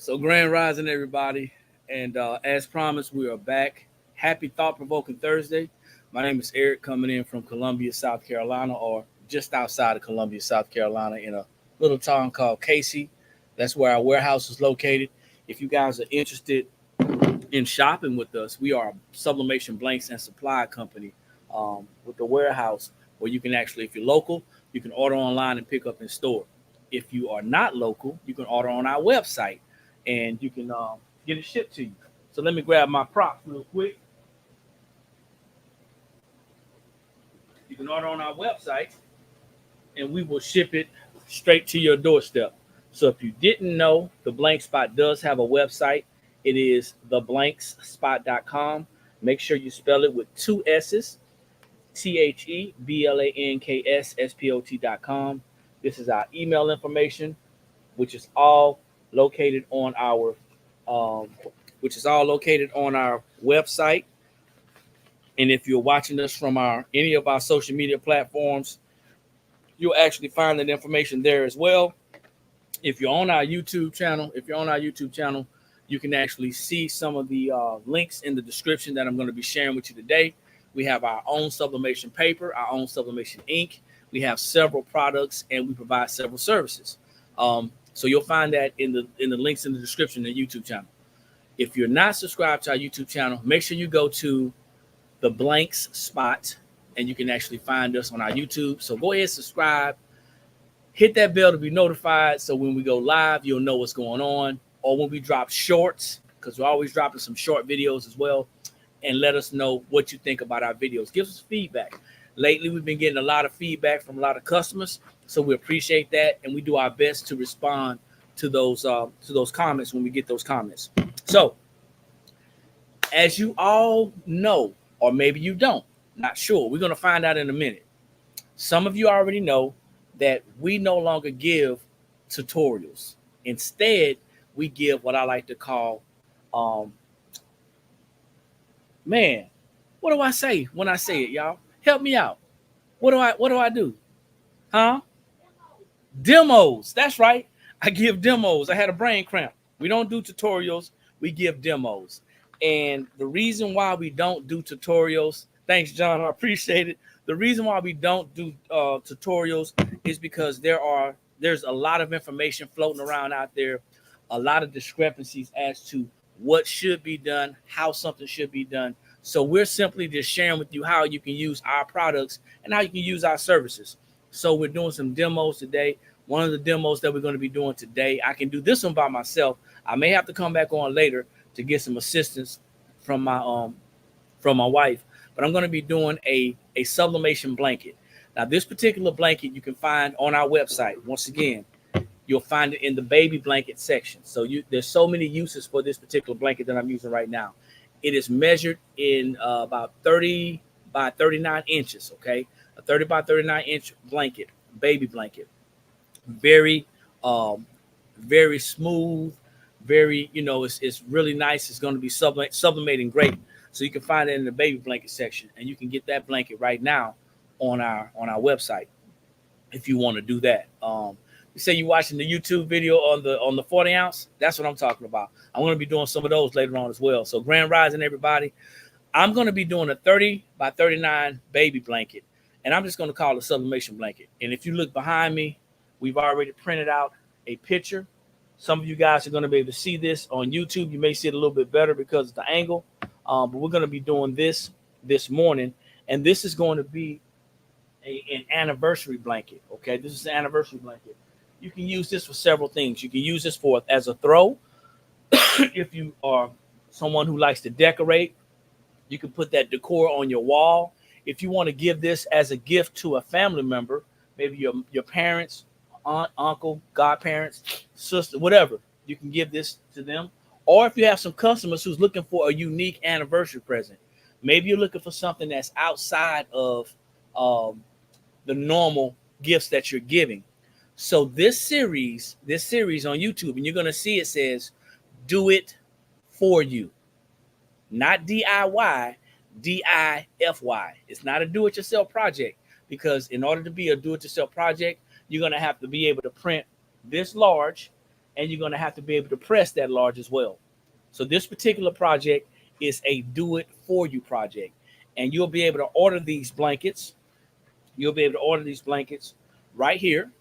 So grand rising, everybody, and as promised, we are back. Happy thought-provoking Thursday. My name is Eric, coming in from Columbia, South Carolina, or just outside of Columbia, South Carolina, in a little town called Casey. That's where our warehouse is located. If you guys are interested in shopping with us, we are a sublimation blanks and supply company with the warehouse where you can actually, if you're local, you can order online and pick up in store. If you are not local, you can order on our website and you can get it shipped to you. So let me grab my props real quick. You can order on our website and we will ship it straight to your doorstep. So if you didn't know, the Blank Spot does have a website. It is theblankspot.com. Make sure you spell it with two S's, THEBLANKSSPOT.com. This is our email information, which is all located on our website. And if you're watching us from any of our social media platforms, you'll actually find that information there as well. If you're on our YouTube channel, you can actually see some of the links in the description that I'm going to be sharing with you today. We have our own sublimation paper, our own sublimation ink. We have several products, and we provide several services. So you'll find that in the links in the description of the YouTube channel. If you're not subscribed to our YouTube channel, make sure you go to the Blanks Spot, and you can actually find us on our YouTube. So go ahead, subscribe, hit that bell to be notified. So when we go live, you'll know what's going on. Or when we drop shorts, because we're always dropping some short videos as well, and let us know what you think about our videos. Give us feedback. Lately, we've been getting a lot of feedback from a lot of customers, so we appreciate that, and we do our best to respond to those comments when we get those comments. So, as you all know, or maybe you don't, not sure, we're going to find out in a minute. Some of you already know that we no longer give tutorials. Instead, we give what I like to call, what do I say when I say it, y'all? Help me out. What do I do? Huh? Demos. That's right. I give demos. I had a brain cramp. We don't do tutorials. We give demos. And the reason why we don't do tutorials, thanks, John, I appreciate it. The reason why we don't do tutorials is because there's a lot of information floating around out there, a lot of discrepancies as to what should be done, how something should be done. So we're simply just sharing with you how you can use our products and how you can use our services. So we're doing some demos today. One of the demos that we're going to be doing today, I can do this one by myself. I may have to come back on later to get some assistance from my wife, but I'm going to be doing a sublimation blanket. Now, this particular blanket you can find on our website. Once again, you'll find it in the baby blanket section. So there's so many uses for this particular blanket that I'm using right now. It is measured in about 30 by 39 inches, okay? A 30 by 39 inch blanket, baby blanket. Very, very smooth, very, it's really nice. It's going to be sublimating great. So you can find it in the baby blanket section, and you can get that blanket right now on our website if you want to do that. You say you're watching the YouTube video on the 40 ounce. That's what I'm talking about. I'm going to be doing some of those later on as well. So grand rising, everybody. I'm going to be doing a 30 by 39 baby blanket, and I'm just going to call it a sublimation blanket. And if you look behind me, we've already printed out a picture. Some of you guys are going to be able to see this on YouTube. You may see it a little bit better because of the angle, but we're going to be doing this morning, and this is going to be an anniversary blanket. Okay, this is an anniversary blanket. You can use this for several things. You can use this as a throw. If you are someone who likes to decorate, you can put that decor on your wall. If you want to give this as a gift to a family member, maybe your parents, aunt, uncle, godparents, sister, whatever, you can give this to them. Or if you have some customers who's looking for a unique anniversary present, maybe you're looking for something that's outside of the normal gifts that you're giving. So this series on YouTube, and you're going to see it says, do it for you. Not DIY, DIFY. It's not a do-it-yourself project, because in order to be a do-it-yourself project, you're going to have to be able to print this large and you're going to have to be able to press that large as well. So this particular project is a do-it-for-you project, and you'll be able to order these blankets. You'll be able to order these blankets right here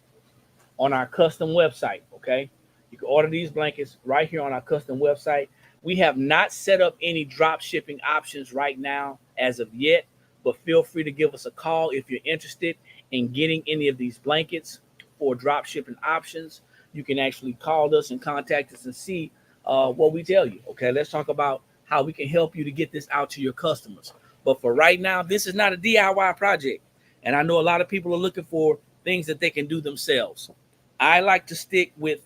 on our custom website, okay? You can order these blankets right here on our custom website. We have not set up any drop shipping options right now as of yet, but feel free to give us a call if you're interested in getting any of these blankets for drop shipping options. You can actually call us and contact us and see what we tell you, okay? Let's talk about how we can help you to get this out to your customers. But for right now, this is not a DIY project. And I know a lot of people are looking for things that they can do themselves. I like to stick with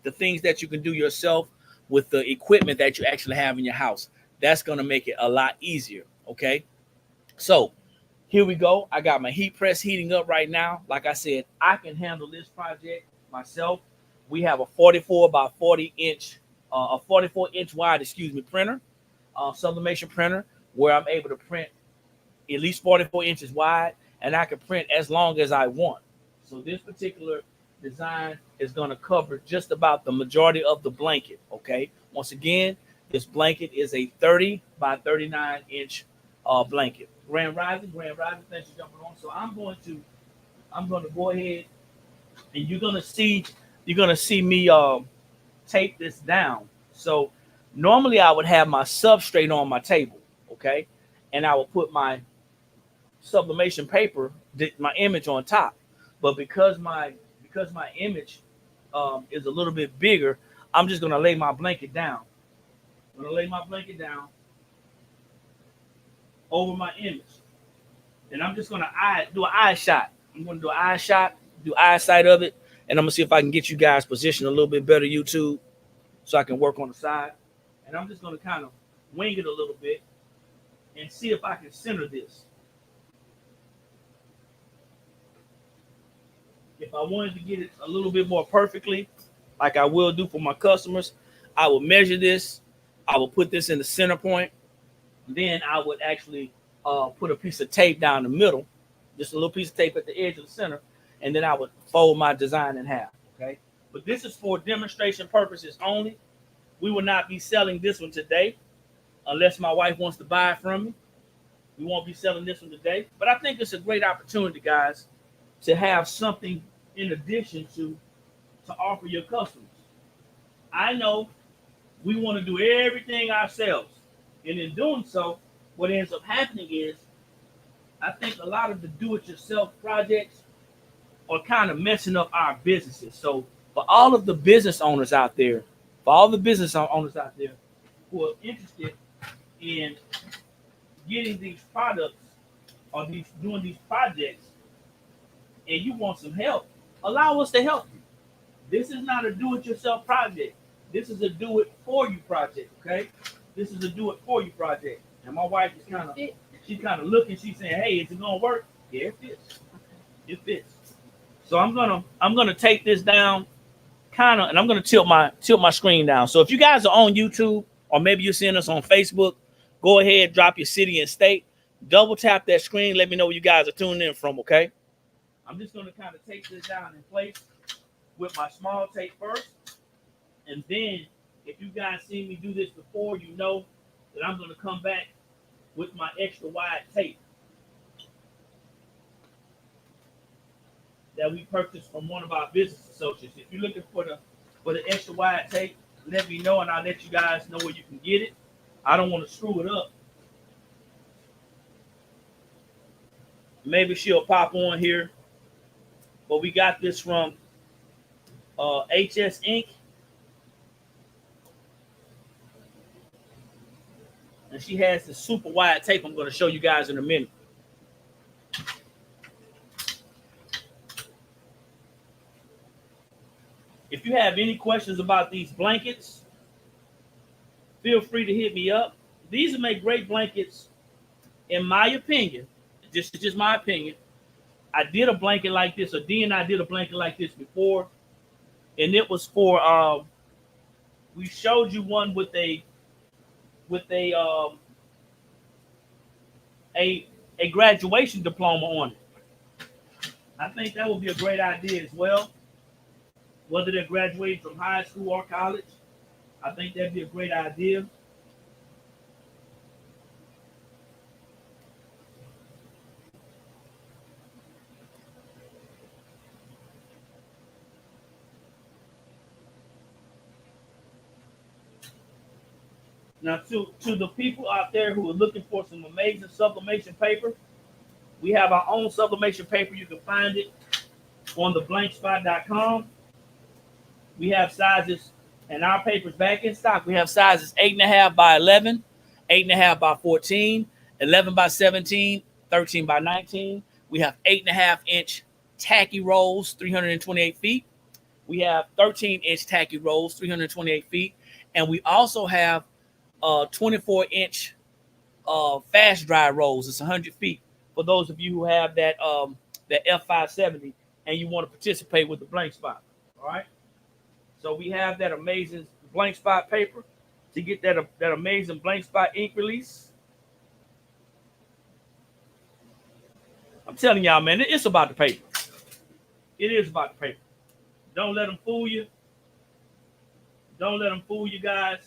the things that you can do yourself with the equipment that you actually have in your house. That's going to make it a lot easier, okay? So here we go. I got my heat press heating up right now. Like I said, I can handle this project myself. We have a 44 by 40 inch, a 44 inch wide, printer, sublimation printer, where I'm able to print at least 44 inches wide, and I can print as long as I want. So this particular design is going to cover just about the majority of the blanket, okay? Once again, this blanket is a 30 by 39 inch blanket. Grand Rising, thanks for jumping on. So I'm going to go ahead, and you're gonna see me tape this down. So normally I would have my substrate on my table, okay, and I will put my sublimation paper, my image on top. But because my image is a little bit bigger, I'm just gonna lay my blanket down. I'm gonna lay my blanket down over my image, and I'm just gonna do an eye shot. I'm gonna do an eye shot, do eyesight of it, and I'm gonna see if I can get you guys positioned a little bit better, YouTube, so I can work on the side. And I'm just gonna kind of wing it a little bit and see if I can center this. If I wanted to get it a little bit more perfectly, like I will do for my customers, I will measure this. I will put this in the center point. Then I would actually put a piece of tape down the middle, just a little piece of tape at the edge of the center, and then I would fold my design in half, okay? But this is for demonstration purposes only. We will not be selling this one today unless my wife wants to buy it from me. We won't be selling this one today. But I think it's a great opportunity, guys, to have something in addition to offer your customers. I know we want to do everything ourselves. And in doing so, what ends up happening is I think a lot of the do-it-yourself projects are kind of messing up our businesses. So for all of the business owners out there, who are interested in getting these products or doing these projects, and you want some help, allow us to help you. This is not a do-it-yourself project. This is a do-it-for-you project, okay? This is a do-it-for-you project. And my wife is she's kind of looking. She's saying, "Hey, is it gonna work?" Yeah, it fits. It fits. So I'm gonna take this down, and I'm gonna tilt my screen down. So if you guys are on YouTube or maybe you're seeing us on Facebook, go ahead, drop your city and state, double tap that screen. Let me know where you guys are tuning in from. Okay. I'm just gonna kind of take this down in place with my small tape first, and then if you guys seen me do this before, you know that I'm gonna come back with my extra wide tape that we purchased from one of our business associates. If you're looking for the extra wide tape, let me know and I'll let you guys know where you can get it. I don't want to screw it up. Maybe she'll pop on here, but we got this from HS Ink. And she has the super wide tape I'm going to show you guys in a minute. If you have any questions about these blankets, feel free to hit me up. These will make great blankets, in my opinion. Just my opinion. I did a blanket like this, or D and I did a blanket like this before, and it was for we showed you one with a graduation diploma on it. I think that would be a great idea as well. whether they're graduating from high school or college. I think that'd be a great idea. Now, to the people out there who are looking for some amazing sublimation paper, we have our own sublimation paper. You can find it on the blankspot.com. We have sizes, and our paper's back in stock. We have sizes 8.5 by 11, 8.5 by 14, 11 by 17, 13 by 19. We have 8.5-inch tacky rolls, 328 feet. We have 13-inch tacky rolls, 328 feet. And we also have 24-inch fast dry rolls. It's 100 feet. For those of you who have that F570 and you want to participate with the blank spot. All right. So we have that amazing blank spot paper to get that amazing blank spot ink release. I'm telling y'all, man, it's about the paper. It is about the paper. Don't let them fool you. Don't let them fool you guys.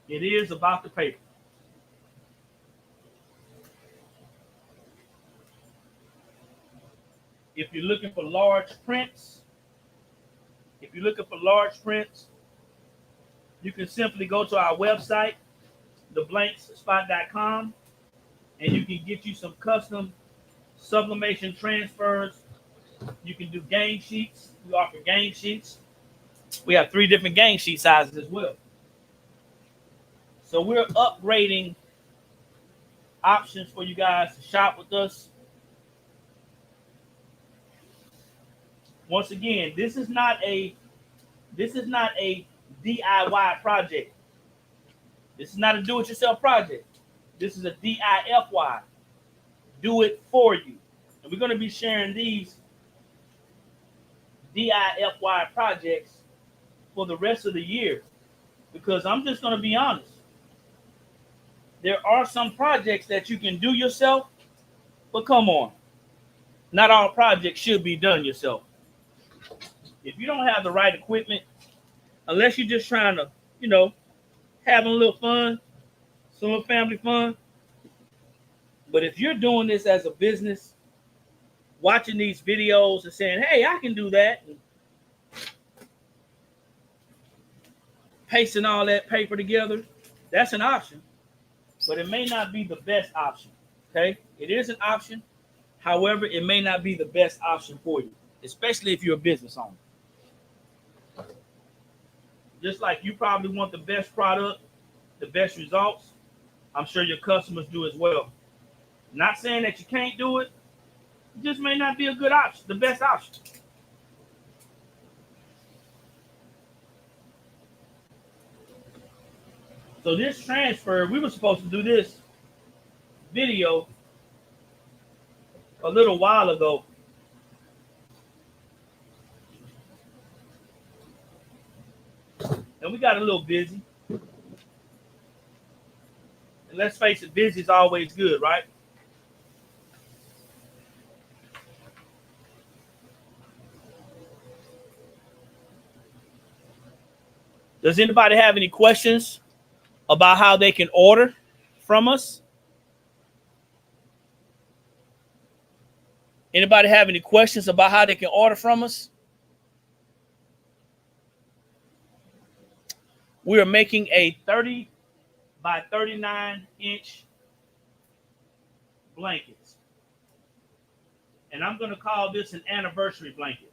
It is about the paper. If you're looking for large prints, you can simply go to our website, theblankspot.com, and you can get you some custom sublimation transfers. You can do gang sheets. We offer gang sheets. We have 3 different gang sheet sizes as well. So we're upgrading options for you guys to shop with us. Once again, this is not a DIY project. This is not a do-it-yourself project. This is a DIFY. Do it for you. And we're going to be sharing these DIFY projects for the rest of the year, because I'm just going to be honest. There are some projects that you can do yourself, but come on. Not all projects should be done yourself. If you don't have the right equipment, unless you're just trying to, having a little fun, some little family fun. But if you're doing this as a business, watching these videos and saying, hey, I can do that, and pasting all that paper together, that's an option. But it may not be the best option, okay? It is an option. However, it may not be the best option for you, especially if you're a business owner. Just like you probably want the best product, the best results, I'm sure your customers do as well. Not saying that you can't do it. It just may not be a good option, the best option. So this transfer, we were supposed to do this video a little while ago. And we got a little busy. And let's face it, busy is always good, right? Does anybody have any questions about how they can order from us? Anybody have any questions about how they can order from us? We are making a 30 by 39-inch blanket. And I'm going to call this an anniversary blanket.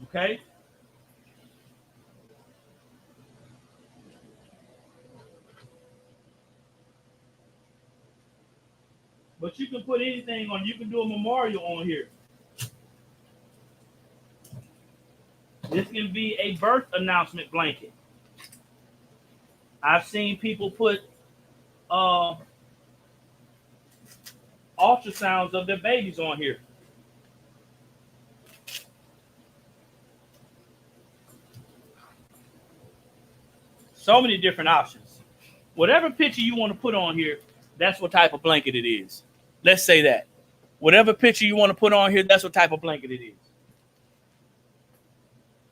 Okay? But you can put anything on. You can do a memorial on here. This can be a birth announcement blanket. I've seen people put ultrasounds of their babies on here. So many different options. Whatever picture you want to put on here, that's what type of blanket it is. Let's say that. Whatever picture you want to put on here, that's what type of blanket it is.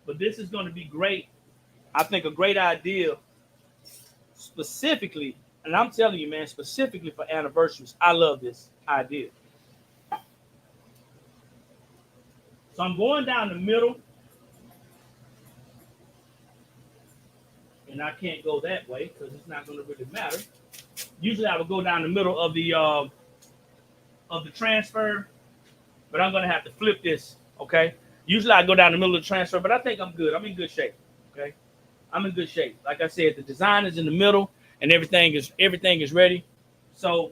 But this is going to be great. I think a great idea specifically, and I'm telling you, man, specifically for anniversaries. I love this idea. So I'm going down the middle. And I can't go that way because it's not going to really matter. Usually I would go down the middle of the transfer, but I'm going to have to flip this, okay? Usually I go down the middle of the transfer, but I think I'm good. I'm in good shape, okay? I'm in good shape. Like I said, the design is in the middle and everything is ready. So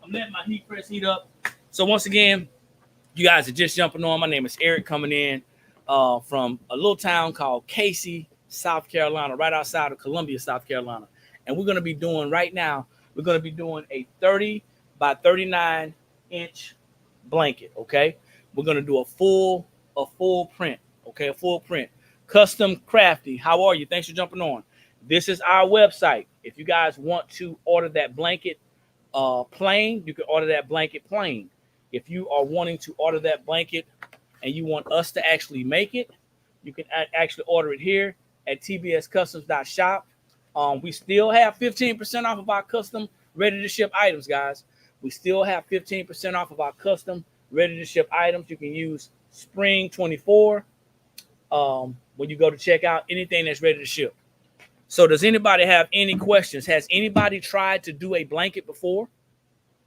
I'm letting my heat press heat up. So once again, you guys are just jumping on. My name is Eric, coming in from a little town called Casey, South Carolina, right outside of Columbia, South Carolina. And we're going to be doing right now, we're going to be doing a 30 by 39 inch blanket, okay? We're going to do a full print, okay? A full print. Custom Crafty. How are you? Thanks for jumping on. This is our website. If you guys want to order that blanket plain, you can order that blanket plain. If you are wanting to order that blanket and you want us to actually make it, you can actually order it here at tbscustoms.shop. We still have 15% off of our custom ready-to-ship items, guys. We still have 15% off of our custom ready-to-ship items. You can use Spring 24 when you go to check out anything that's ready to ship. So does anybody have any questions? Has anybody tried to do a blanket before?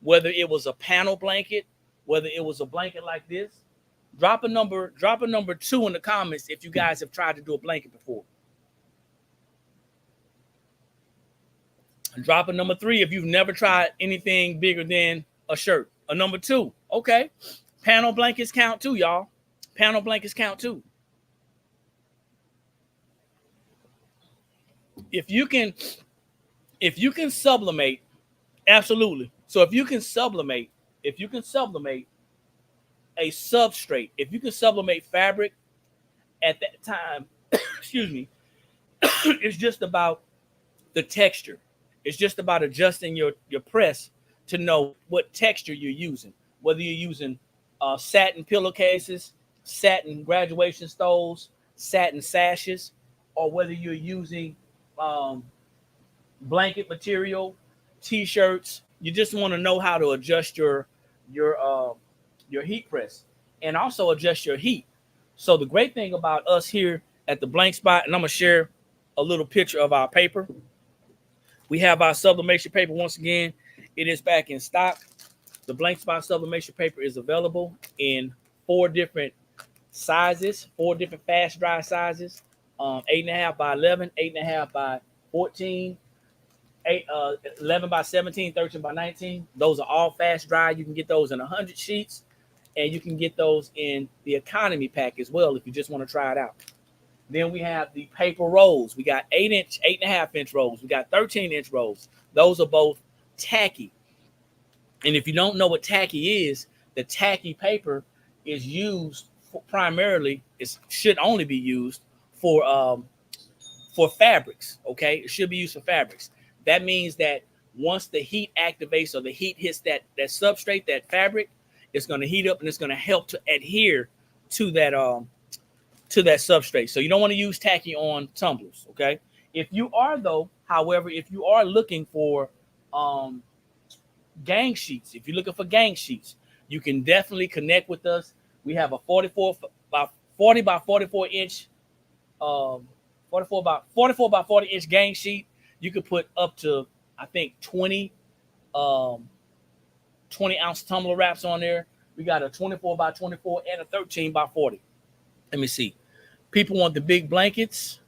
Whether it was a panel blanket, whether it was a blanket like this? Drop a number 2 in the comments if you guys have tried to do a blanket before. Drop a number 3 if you've never tried anything bigger than a shirt. A number 2. Okay. Panel blankets count too, y'all. Panel blankets count too. If you can sublimate, absolutely. So if you can sublimate a substrate, if you can sublimate fabric at that time, excuse me, it's just about the texture. It's just about adjusting your press to know what texture you're using. Whether you're using satin pillowcases, satin graduation stoles, satin sashes, or whether you're using blanket material, t-shirts. You just want to know how to adjust your heat press and also adjust your heat. So the great thing about us here at the Blank Spot, and I'm gonna share a little picture of our paper. We have our sublimation paper once again. It is back in stock. The Blank Spot sublimation paper is available in 4 different sizes, 4 different fast dry sizes. 8.5 by 11, 8.5 by 14, 11 by 17, 13 by 19. Those are all fast dry. You can get those in 100 sheets, and you can get those in the economy pack as well if you just want to try it out. Then we have the paper rolls. We got 8.5 inch rolls. We got 13-inch rolls. Those are both tacky. And if you don't know what tacky is, the tacky paper is used primarily, it should only be used for fabrics, okay? It should be used for fabrics. That means that once the heat activates or the heat hits that substrate, that fabric, it's going to heat up and it's going to help to adhere to that substrate. So you don't want to use tacky on tumblers, okay? If you are looking for gang sheets, if you're looking for gang sheets, you can definitely connect with us. We have a 40 by 44 inch 44 by 40 inch gang sheet. You could put up to, I think, 20 ounce tumbler wraps on there. We got a 24 by 24 and a 13 by 40. Let me see. People want the big blankets,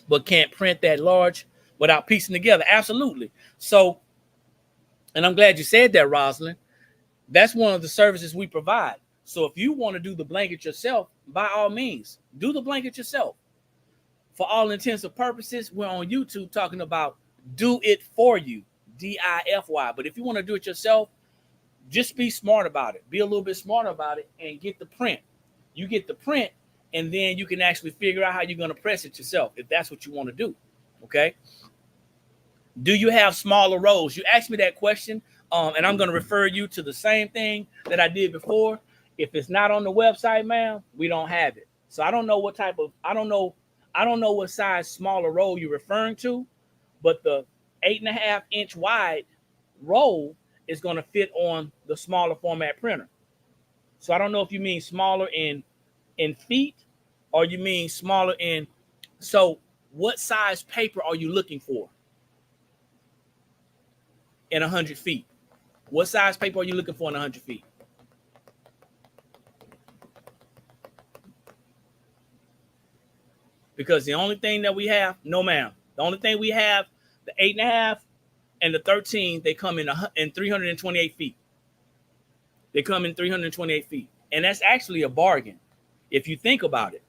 but can't print that large without piecing together. Absolutely. So, and I'm glad you said that, Rosalind. That's one of the services we provide. So if you want to do the blanket yourself, by all means, do the blanket yourself. For all intents and purposes, we're on YouTube talking about do it for you, DIFY. But if you want to do it yourself, just be smart about it. Be a little bit smart about it and get the print. You get the print, and then you can actually figure out how you're going to press it yourself if that's what you want to do, okay? Do you have smaller rolls? You asked me that question And I'm going to refer you to the same thing that I did before. If it's not on the website, ma'am, we don't have it. So I don't know what type of, I don't know what size smaller roll you're referring to, but the 8.5-inch wide roll is going to fit on the smaller format printer. So I don't know if you mean smaller in feet or you mean smaller in, so what size paper are you looking for in 100 feet? What size paper are you looking for in 100 feet? Because the only thing that we have, no ma'am, the only thing we have, the 8.5 and the 13, they come in 328 feet. They come in 328 feet. And that's actually a bargain if you think about it.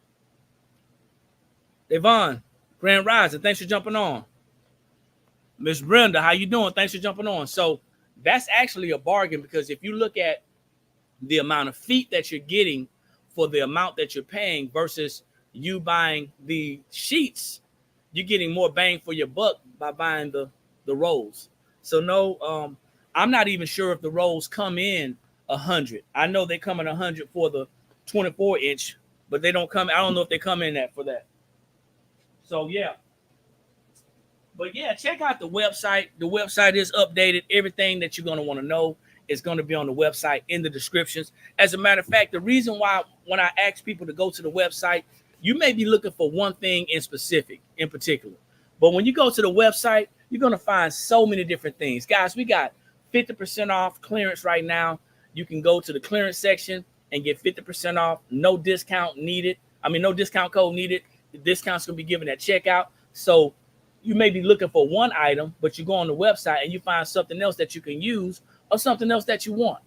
Devon, Grand Rising, thanks for jumping on. Miss Brenda, how you doing? Thanks for jumping on. So that's actually a bargain because if you look at the amount of feet that you're getting for the amount that you're paying versus you buying the sheets, you're getting more bang for your buck by buying the rolls. So no, I'm not even sure if the rolls come in 100. I know they come in 100 for the 24-inch, but they don't come. I don't know if they come in that for that. So yeah. But yeah, check out the website. The website is updated. Everything that you're going to want to know is going to be on the website in the descriptions. As a matter of fact, the reason why when I ask people to go to the website, you may be looking for one thing in particular. But when you go to the website, you're going to find so many different things. Guys, we got 50% off clearance right now. You can go to the clearance section and get 50% off. No discount needed. No discount code needed. The discount's going to be given at checkout. So you may be looking for one item, but you go on the website and you find something else that you can use or something else that you want.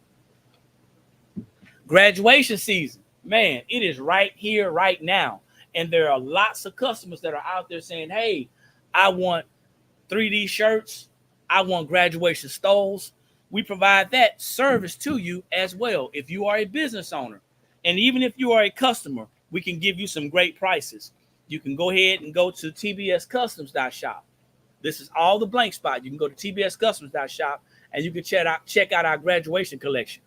Graduation season, man, it is right here, right now. And there are lots of customers that are out there saying, hey, I want 3D shirts. I want graduation stoles. We provide that service to you as well. If you are a business owner, and even if you are a customer, we can give you some great prices. You can go ahead and go to tbscustoms.shop. This is all the blank spot. You can go to tbscustoms.shop and you can check out our graduation collection.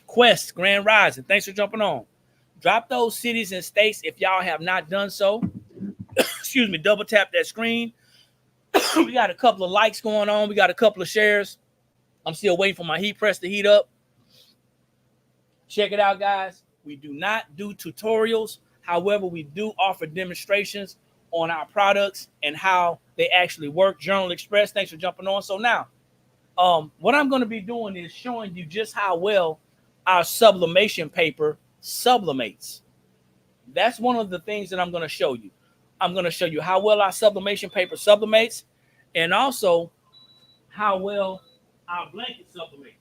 Quest, Grand Rising, thanks for jumping on. Drop those cities and states if y'all have not done so. Excuse me, double tap that screen. We got a couple of likes going on. We got a couple of shares. I'm still waiting for my heat press to heat up. Check it out, guys. We do not do tutorials. However, we do offer demonstrations on our products and how they actually work. Journal Express, thanks for jumping on. So now, what I'm going to be doing is showing you just how well our sublimation paper sublimates. That's one of the things that I'm going to show you. I'm going to show you how well our sublimation paper sublimates and also how well our blanket sublimates.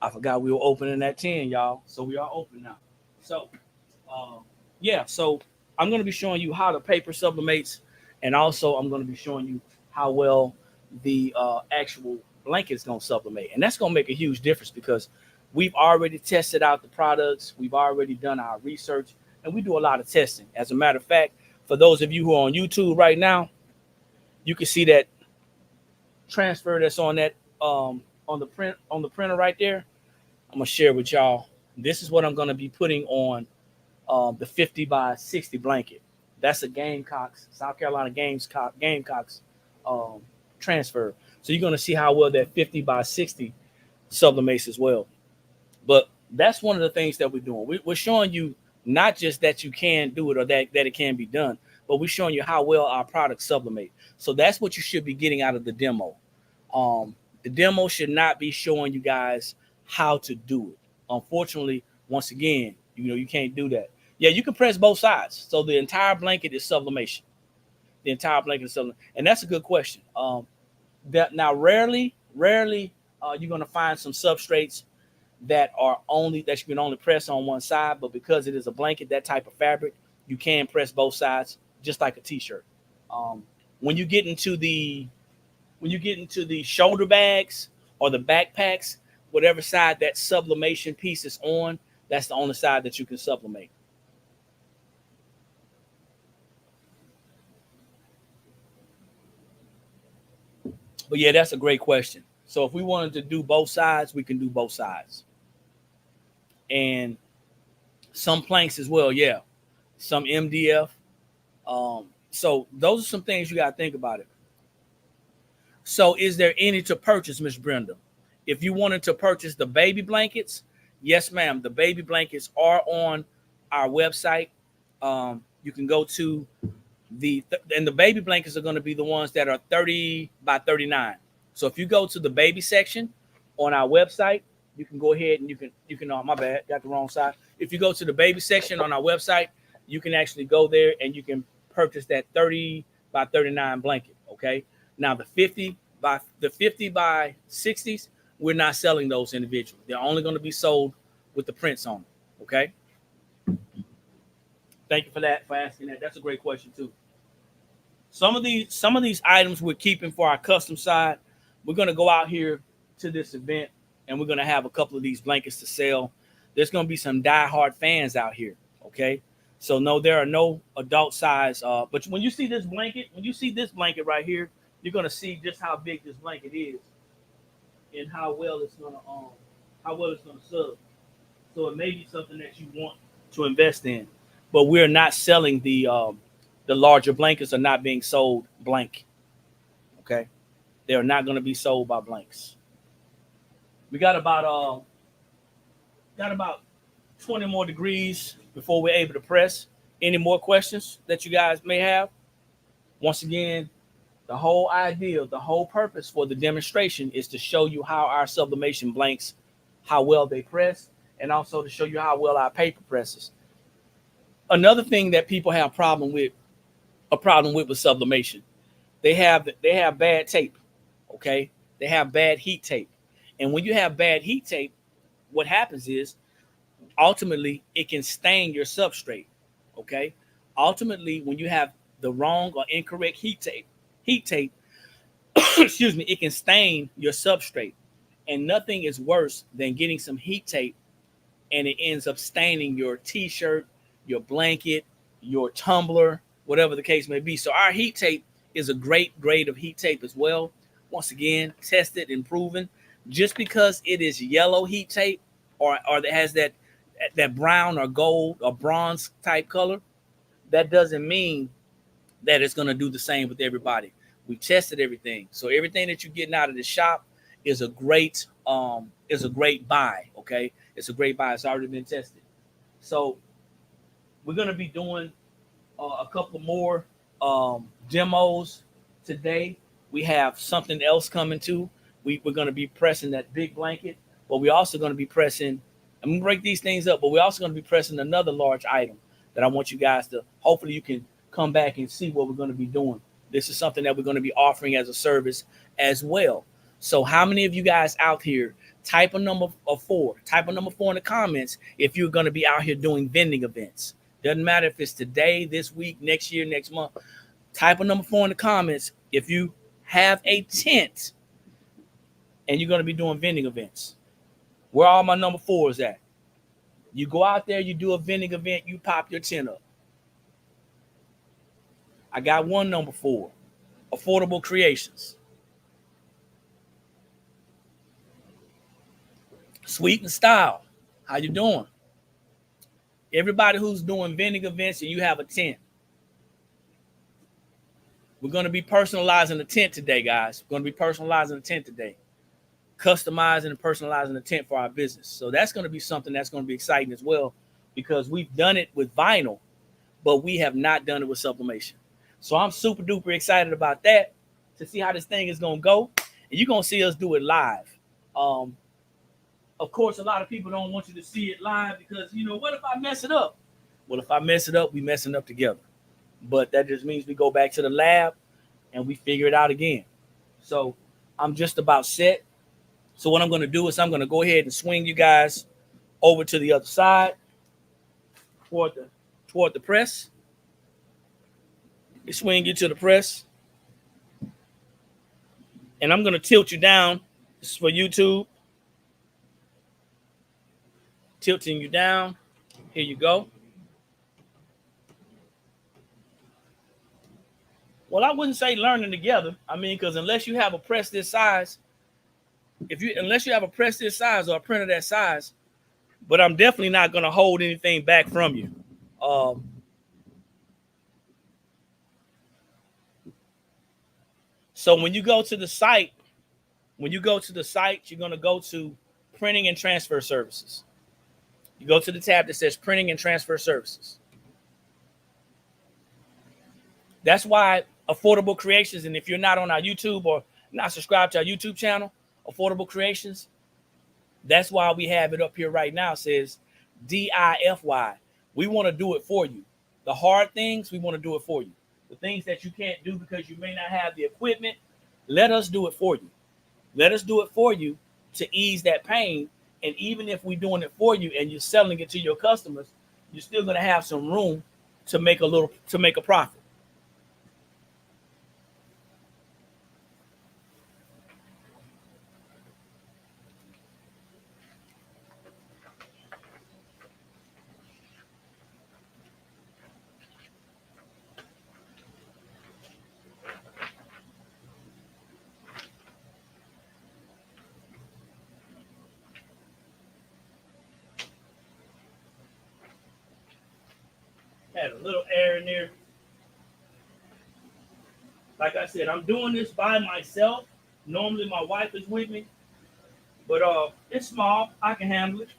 I forgot we were opening at 10, y'all. So we are open now. So, yeah. So I'm going to be showing you how the paper sublimates, and also I'm going to be showing you how well the actual blanket is going to sublimate, and that's going to make a huge difference because we've already tested out the products. We've already done our research, and we do a lot of testing. As a matter of fact, for those of you who are on YouTube right now, you can see that transfer that's on that on the printer right there. I'm gonna share with y'all. This is what I'm gonna be putting on the 50 by 60 blanket. That's a Gamecocks, South Carolina Gamecocks transfer. So you're gonna see how well that 50 by 60 sublimates as well. But That's one of the things that we're doing. We're showing you not just that you can do it or that it can be done, but we're showing you how well our products sublimate. So that's what you should be getting out of the demo. The demo should not be showing you guys how to do it. Unfortunately, once again, you can't do that. Yeah, you can press both sides. So the entire blanket is sublimation. The entire blanket is sublimation. And that's a good question. Now, rarely, you're going to find some substrates that you can only press on one side, but because it is a blanket, that type of fabric, you can press both sides, just like a t-shirt. When you get into the shoulder bags or the backpacks, whatever side that sublimation piece is on, that's the only side that you can sublimate. But yeah, that's a great question. So if we wanted to do both sides, we can do both sides. And some planks as well, yeah. Some MDF. So those are some things you got to think about it. So is there any to purchase, Miss Brenda? If you wanted to purchase the baby blankets, yes, ma'am. The baby blankets are on our website. You can go to and the baby blankets are going to be the ones that are 30 by 39. So if you go to the baby section on our website, you can go ahead and you can my bad, got the wrong side. If you go to the baby section on our website, you can actually go there and you can purchase that 30 by 39 blanket. Okay. Now the 50 by 60s, we're not selling those individually. They're only going to be sold with the prints on them. Okay. Thank you for asking that. That's a great question too. Some of these items we're keeping for our custom side. We're going to go out here to this event and we're going to have a couple of these blankets to sell. There's going to be some diehard fans out here. Okay. So no, there are no adult size. But when you see this blanket right here, you're going to see just how big this blanket is and how well it's going to sub. So it may be something that you want to invest in, but we're not selling the larger blankets are not being sold blank. Okay. They are not going to be sold by blanks. We got about 20 more degrees before we're able to press. Any more questions that you guys may have? Once again, the whole idea, the whole purpose for the demonstration is to show you how our sublimation blanks, how well they press, and also to show you how well our paper presses. Another thing that people have a problem with sublimation, they have bad tape. Okay, they have bad heat tape, and when you have bad heat tape, what happens is ultimately it can stain your substrate. Okay, ultimately when you have the wrong or incorrect heat tape, excuse me, it can stain your substrate, and nothing is worse than getting some heat tape and it ends up staining your t-shirt, your blanket, your tumbler, whatever the case may be. So our heat tape is a great grade of heat tape as well. Once again, tested and proven. Just because it is yellow heat tape or that has that brown or gold or bronze type color, that doesn't mean that it's going to do the same with everybody. We've tested everything. So everything that you're getting out of the shop is a great buy. Okay. It's a great buy. It's already been tested. So we're going to be doing a couple more demos today. We have something else coming too. We're going to be pressing that big blanket, but we're also going to be pressing, I'm going to break these things up, but we're also going to be pressing another large item that I want you guys to, hopefully you can come back and see what we're going to be doing. This is something that we're going to be offering as a service as well. So how many of you guys out here, type a number 4 in the comments if you're going to be out here doing vending events. Doesn't matter if it's today, this week, next year, next month. Type a number 4 in the comments if you have a tent and you're going to be doing vending events. Where all my number 4s at? You go out there, you do a vending event, you pop your tent up. I got one number 4, Affordable Creations. Sweet and Style, how you doing? Everybody who's doing vending events and you have a tent. We're going to be personalizing the tent today, guys. We're going to be personalizing the tent today. customizing and personalizing the tent for our business. So that's going to be something that's going to be exciting as well, because we've done it with vinyl, but we have not done it with sublimation. So I'm super duper excited about that, to see how this thing is going to go. And you're going to see us do it live. Of course, a lot of people don't want you to see it live because, what if I mess it up? Well, if I mess it up, we messing up together. But that just means we go back to the lab and we figure it out again. So I'm just about set. So what I'm going to do is I'm going to go ahead and swing you guys over to the other side toward the press. Swing you to the press. And I'm going to tilt you down. This is for YouTube. Tilting you down. Here you go. Well, I wouldn't say learning together. I mean, because unless you have a press this size, unless you have a press this size or a printer that size, but I'm definitely not going to hold anything back from you. So when you go to the site, you're going to go to Printing and Transfer Services. You go to the tab that says Printing and Transfer Services. That's why Affordable Creations, and if you're not on our YouTube or not subscribed to our YouTube channel, Affordable Creations, that's why we have it up here right now. It says DIFY. We want to do it for you. The hard things, we want to do it for you. The things that you can't do because you may not have the equipment, let us do it for you. Let us do it for you to ease that pain. And even if we're doing it for you and you're selling it to your customers, you're still going to have some room to make a profit. Had a little air in there. Like I said, I'm doing this by myself. Normally my wife is with me, but it's small. I can handle it.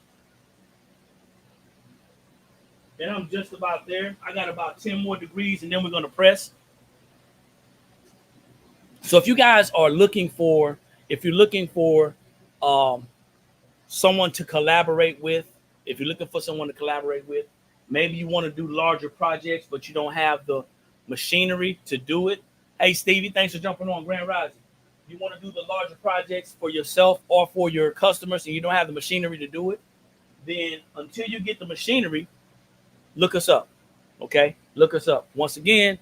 And I'm just about there. I got about 10 more degrees, and then we're going to press. So if you guys are looking for, someone to collaborate with, maybe you want to do larger projects, but you don't have the machinery to do it. Hey, Stevie, thanks for jumping on Grand Rising. You want to do the larger projects for yourself or for your customers, and you don't have the machinery to do it, then until you get the machinery, look us up, okay? Look us up. Once again,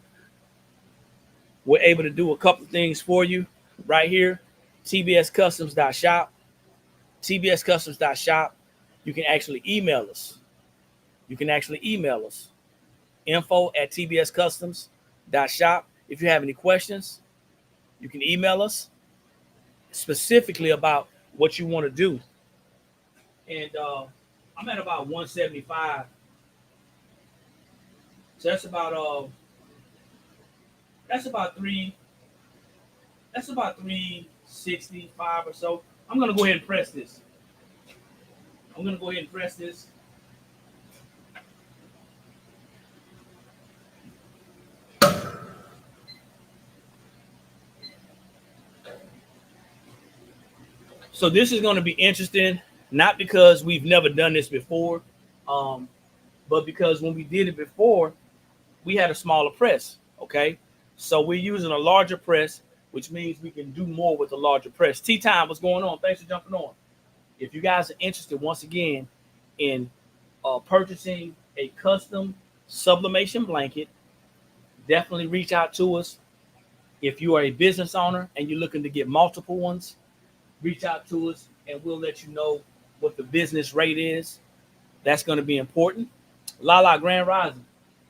we're able to do a couple things for you right here. tbscustoms.shop. tbscustoms.shop. You can actually email us. info@tbscustoms.shop. If you have any questions, you can email us specifically about what you want to do. And I'm at about 175. So that's about 365 or so. I'm gonna go ahead and press this. So this is going to be interesting, not because we've never done this before, but because when we did it before, we had a smaller press, okay? So we're using a larger press, which means we can do more with a larger press. T-Time, what's going on? Thanks for jumping on. If you guys are interested, once again, in purchasing a custom sublimation blanket, definitely reach out to us. If you are a business owner and you're looking to get multiple ones, reach out to us and we'll let you know what the business rate is. That's going to be important. Lala Grand Rising.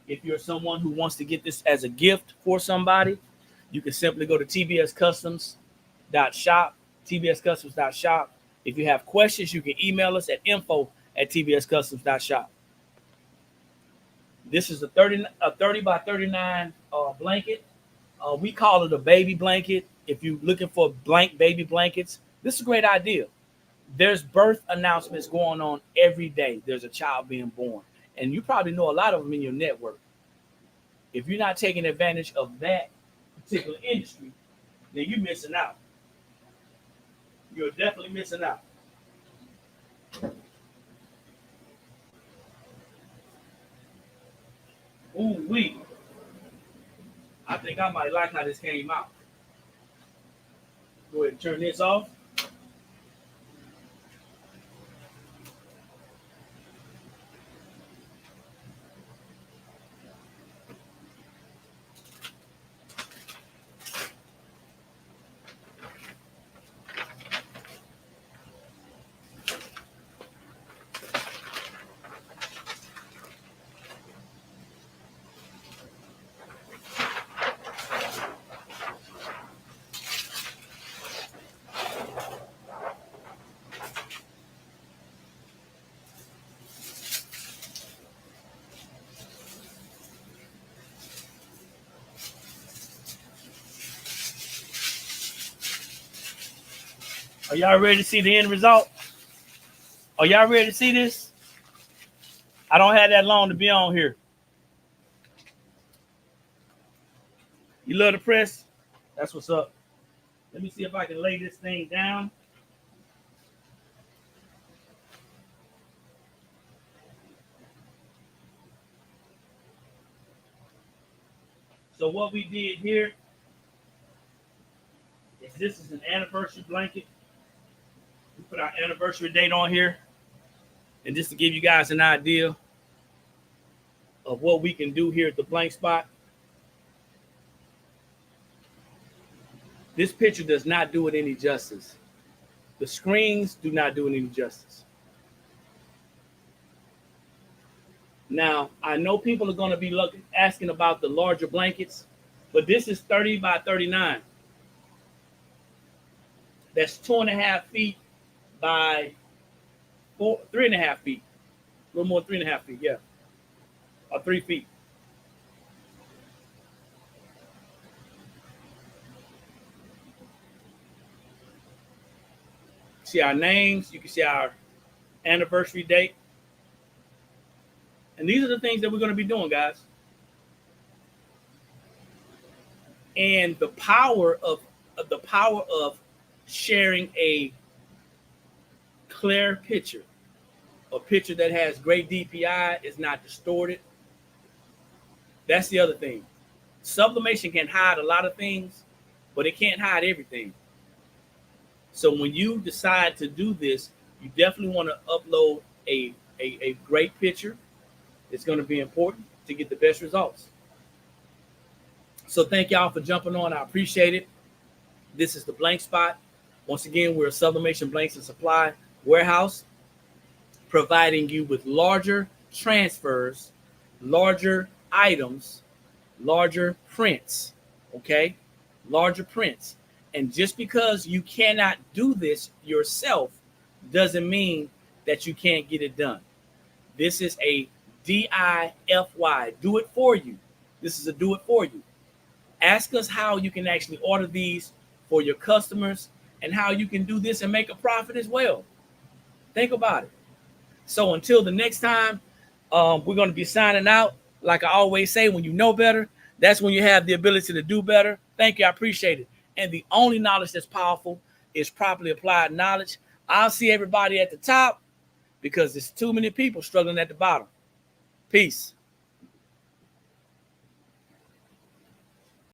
If you're someone who wants to get this as a gift for somebody, you can simply go to tbscustoms.shop, tbscustoms.shop. If you have questions, you can email us at info@tbscustoms.shop. This is a 30 by 39 blanket. We call it a baby blanket. If you're looking for blank baby blankets, this is a great idea. There's birth announcements going on every day. There's a child being born. And you probably know a lot of them in your network. If you're not taking advantage of that particular industry, then you're missing out. You're definitely missing out. Ooh, wee. I think I might like how this came out. Go ahead and turn this off. Are y'all ready to see the end result? Are y'all ready to see this? I don't have that long to be on here. You love the press? That's what's up. Let me see if I can lay this thing down. So what we did here is this is an anniversary blanket. We put our anniversary date on here. And just to give you guys an idea of what we can do here at the blank spot. This picture does not do it any justice. The screens do not do it any justice. Now, I know people are going to be asking about the larger blankets, but this is 30 by 39. That's 2.5 feet by 3.5 feet. A little more than 3.5 feet, yeah. Or 3 feet. See our names. You can see our anniversary date. And these are the things that we're going to be doing, guys. And the power of sharing a clear picture, a picture that has great DPI, is not distorted. That's the other thing. Sublimation can hide a lot of things, but it can't hide everything. So when you decide to do this, you definitely want to upload a great picture. It's going to be important to get the best results. So thank y'all for jumping on. I appreciate it. This is the Blank Spot. Once again, we're a Sublimation Blanks and Supply warehouse, providing you with larger transfers, larger items, larger prints, okay? Larger prints. And just because you cannot do this yourself doesn't mean that you can't get it done. This is a DIFY, do it for you. This is a do it for you. Ask us how you can actually order these for your customers and how you can do this and make a profit as well. Think about it. So until the next time, we're going to be signing out. Like I always say, when you know better, that's when you have the ability to do better. Thank you. I appreciate it. And the only knowledge that's powerful is properly applied knowledge. I'll see everybody at the top because there's too many people struggling at the bottom. Peace.